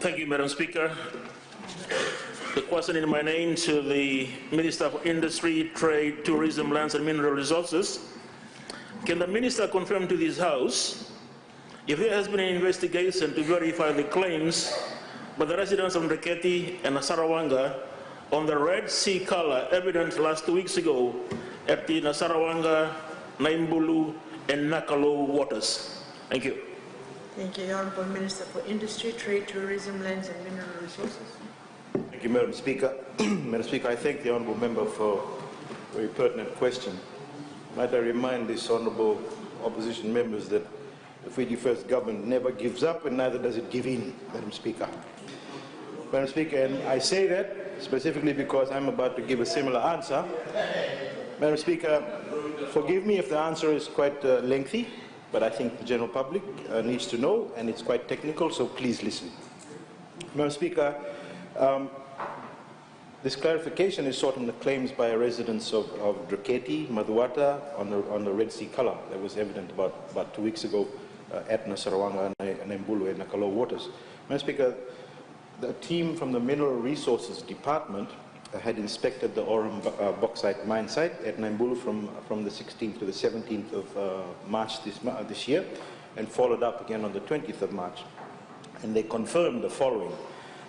Thank you, Madam Speaker. The question in my name to the Minister for Industry, Trade, Tourism, Lands and Mineral Resources. Can the Minister confirm to this House if there has been an investigation to verify the claims by the residents of Dreketi and Nasarawaqa on the Red Sea color evident last 2 weeks ago at the Nasarawaqa, Naibulu and Nakalou Waters? Thank you. Thank you, Honourable Minister for Industry, Trade, Tourism, Lands and Mineral Resources. Thank you, Madam Speaker. Madam Speaker, I thank the Honourable Member for a very pertinent question. Might I remind these Honourable Opposition members that the Fiji First Government never gives up and neither does it give in, Madam Speaker. Madam Speaker, and I say that specifically because I'm about to give a similar answer. Madam Speaker, forgive me if the answer is quite lengthy, but I think the general public needs to know, and it's quite technical, so please listen. Madam Speaker, this clarification is sought on the claims by residents of Dreketi, Maduata, on the Red Sea color that was evident about 2 weeks ago at Nasarawaqa, Naibulu and Nakalou Waters. Madam Speaker, the team from the Mineral Resources Department had inspected the Aurum bauxite mine site at Naibulu from the 16th to the 17th of March this year, and followed up again on the 20th of March. And they confirmed the following,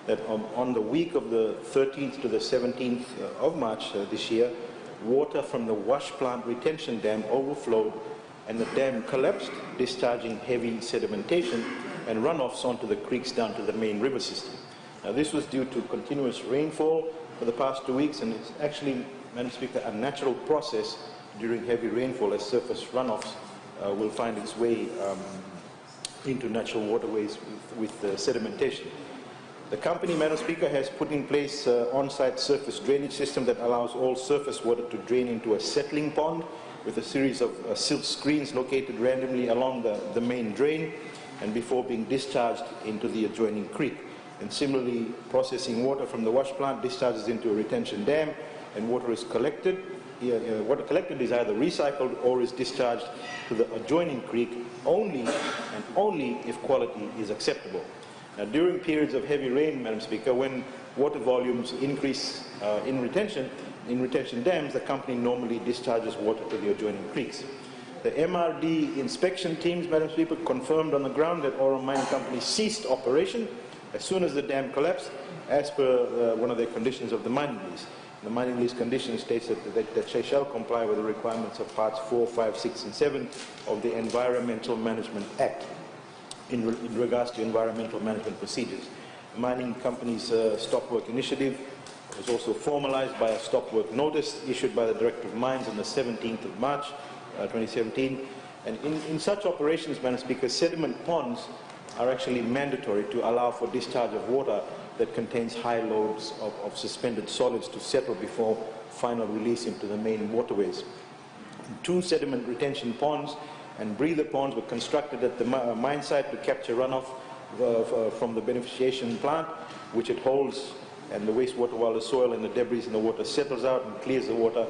that on the week of the 13th to the 17th of March this year, water from the wash plant retention dam overflowed and the dam collapsed, discharging heavy sedimentation and runoffs onto the creeks down to the main river system. Now, this was due to continuous rainfall for the past 2 weeks, and it's actually, Madam Speaker, a natural process during heavy rainfall as surface runoffs will find its way into natural waterways with sedimentation. The company, Madam Speaker, has put in place an on-site surface drainage system that allows all surface water to drain into a settling pond with a series of silt screens located randomly along the main drain and before being discharged into the adjoining creek. And similarly, processing water from the wash plant discharges into a retention dam, and water is collected. Water collected is either recycled or is discharged to the adjoining creek only and only if quality is acceptable. Now, during periods of heavy rain, Madam Speaker, when water volumes increase in retention dams, the company normally discharges water to the adjoining creeks. The MRD inspection teams, Madam Speaker, confirmed on the ground that Aurum Mining Company ceased operation as soon as the dam collapsed, as per one of the conditions of the mining lease. The mining lease condition states that they shall comply with the requirements of parts 4, 5, 6 and 7 of the Environmental Management Act in regards to environmental management procedures. The mining company's stop work initiative was also formalized by a stop work notice issued by the Director of Mines on the 17th of March 2017. And in such operations, Madam Speaker, sediment ponds are actually mandatory to allow for discharge of water that contains high loads of suspended solids to settle before final release into the main waterways. 2 sediment retention ponds and breather ponds were constructed at the mine site to capture runoff from the beneficiation plant, which it holds, and the wastewater while the soil and the debris in the water settles out and clears the water,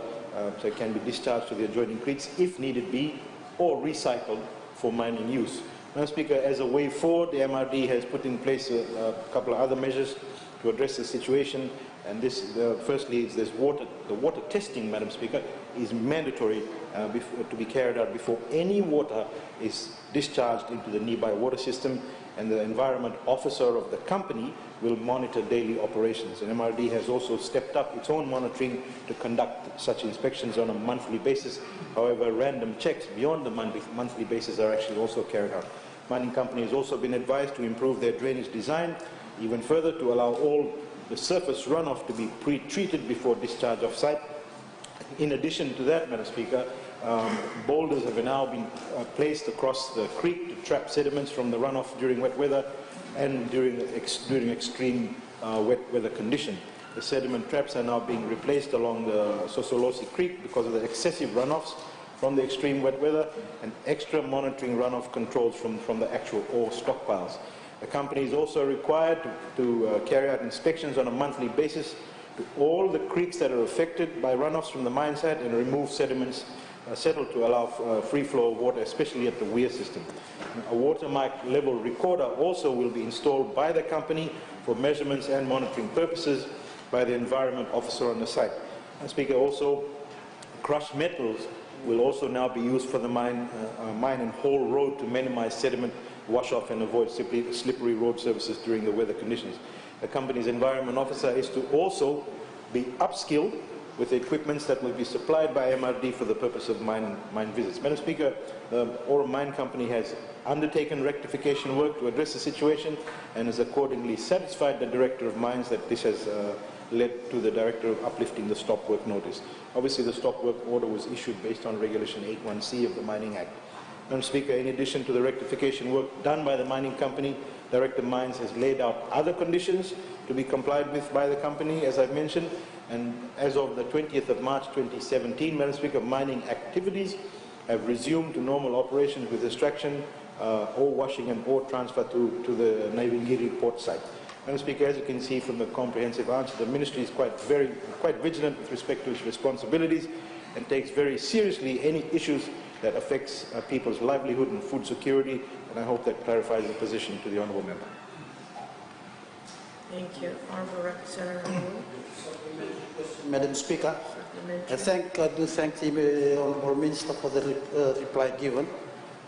so it can be discharged to the adjoining creeks if needed be, or recycled for mining use. Madam Speaker, as a way forward, the MRD has put in place a couple of other measures to address the situation, and this, firstly, is the water testing, Madam Speaker, is mandatory to be carried out before any water is discharged into the nearby water system, and the environment officer of the company will monitor daily operations. And MRD has also stepped up its own monitoring to conduct such inspections on a monthly basis. However, random checks beyond the monthly basis are actually also carried out. Mining company has also been advised to improve their drainage design even further to allow all the surface runoff to be pre-treated before discharge off site. In addition to that, Madam Speaker, boulders have now been placed across the creek to trap sediments from the runoff during wet weather and during extreme wet weather condition. The sediment traps are now being replaced along the Sosolosi Creek because of the excessive runoffs from the extreme wet weather and extra monitoring runoff controls from the actual ore stockpiles. The company is also required to carry out inspections on a monthly basis to all the creeks that are affected by runoffs from the mine site and remove sediments settled to allow free flow of water, especially at the weir system. A watermark level recorder also will be installed by the company for measurements and monitoring purposes by the environment officer on the site. And Speaker, also crushed metals will also now be used for the mine and haul road to minimize sediment wash-off and avoid slippery road surfaces during the weather conditions. The company's environment officer is to also be upskilled with the equipments that will be supplied by MRD for the purpose of mine visits. Madam Speaker, the Ora Mine Company has undertaken rectification work to address the situation and has accordingly satisfied the Director of Mines that this has led to the Director of uplifting the stop work notice. Obviously, the stop work order was issued based on Regulation 81C of the Mining Act. Madam Speaker, in addition to the rectification work done by the mining company, Director of Mines has laid out other conditions to be complied with by the company, as I've mentioned, and as of the 20th of March 2017, Madam Speaker, mining activities have resumed to normal operations with extraction, ore washing and ore transfer to the Naibulu port site. Madam Speaker, as you can see from the comprehensive answer, the Ministry is quite vigilant with respect to its responsibilities and takes very seriously any issues that affects people's livelihood and food security, and I hope that clarifies the position to the Honourable Member. Thank you. Honourable Representative. Madam Speaker, I do thank the Honourable Minister for the reply given,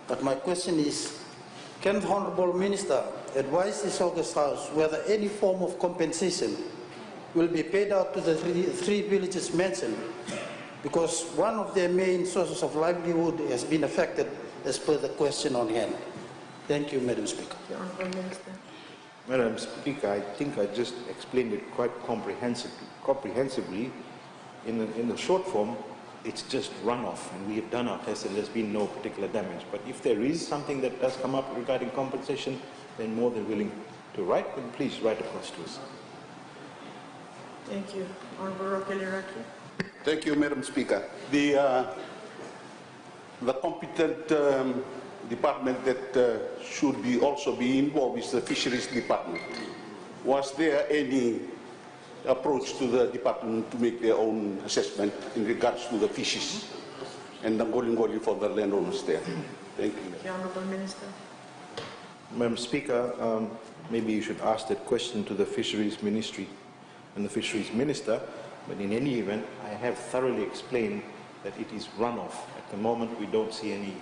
but my question is, can the Honourable Minister advise this August House whether any form of compensation will be paid out to the three villages mentioned, because one of their main sources of livelihood has been affected as per the question on hand. Thank you, Madam Speaker. The Honourable Minister. Madam Speaker, I think I just explained it quite comprehensively. In the short form, it's just runoff, and we have done our tests and there's been no particular damage. But if there is something that does come up regarding compensation, then more than willing to write, then please write across to us. Thank you. Honourable Rokeliraki. Thank you, Madam Speaker. The competent department that should also be involved is the Fisheries Department. Was there any approach to the department to make their own assessment in regards to the fishes and the ngoli for the landowners there? Thank you. The Honourable Minister. Madam Speaker, maybe you should ask that question to the Fisheries Ministry and the Fisheries Minister, but in any event, I have thoroughly explained that it is runoff. At the moment, we don't see any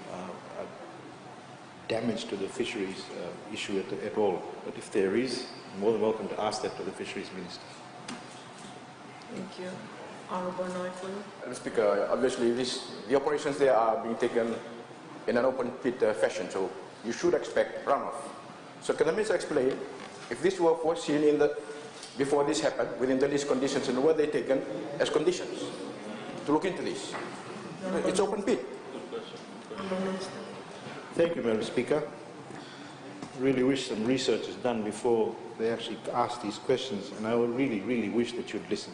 damage to the fisheries issue at all. But if there is, I'm more than welcome to ask that to the Fisheries Minister. Thank you. Honourable Naibulu. Mr. Speaker, obviously the operations there are being taken in an open pit fashion, so you should expect runoff. So can the Minister explain if this were foreseen before this happened, within the lease conditions, and were they taken as conditions to look into this? It's open pit. Honourable Minister. Thank you, Madam Speaker. I really wish some research is done before they actually ask these questions, and I would really wish that you'd listen.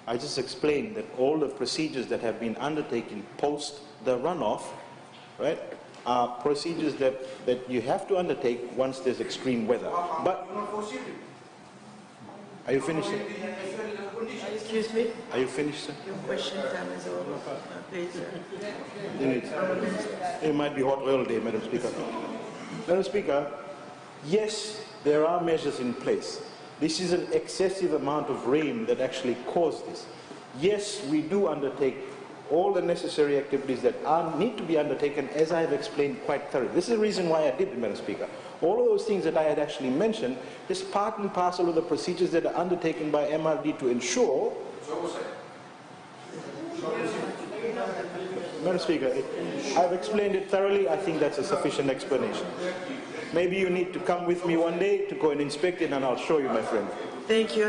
I just explained that all the procedures that have been undertaken post the runoff, right, are procedures that you have to undertake once there's extreme weather. But are you finished, sir? Excuse me? Are you finished, sir? Your question time is over. Please, sir. Honourable Minister. It might be hot oil day, Madam Speaker. Madam Speaker, yes, there are measures in place. This is an excessive amount of rain that actually caused this. Yes, we do undertake all the necessary activities that need to be undertaken, as I have explained quite thoroughly. This is the reason why I did it, Madam Speaker. All of those things that I had actually mentioned is part and parcel of the procedures that are undertaken by MRD to ensure. Madam Speaker, I've explained it thoroughly. I think that's a sufficient explanation. Maybe you need to come with me one day to go and inspect it, and I'll show you, my friend. Thank you.